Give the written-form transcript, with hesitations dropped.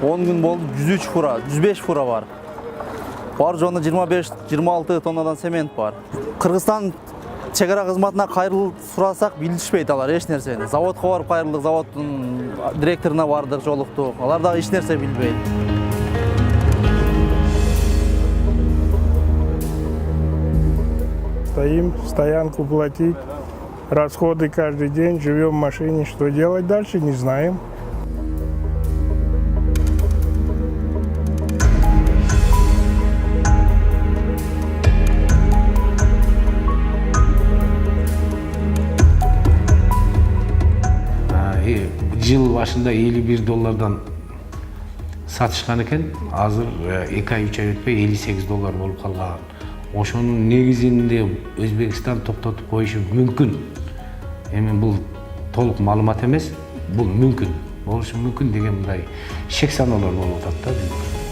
10 gün болду, 103 фура, 105 фура бар. Бар жону 25-26 тоннадан цемент бар. Кыргызстан чегара кызматына кайрылып сурасак билишпейт алар эч нерсени. Заводко барып кайрылдык, заводдун директоруна бардык, жолуктук. Алар дагы эч нерсе билбейт. Стоим, стоянку платить, расходы каждый день, живем в машине. Что делать дальше, не знаем. Жыл башында $51 сатышкан экен, азыр 2-3 ай өтпөй $58 болуп калган. Ошонун негизинде Өзбекстан токтотуп коюшу мүмкүн. Эми бул толук маалымат эмес, бул мүмкүн. Болушу мүмкүн деген мындай шек саноолор болуп атат да.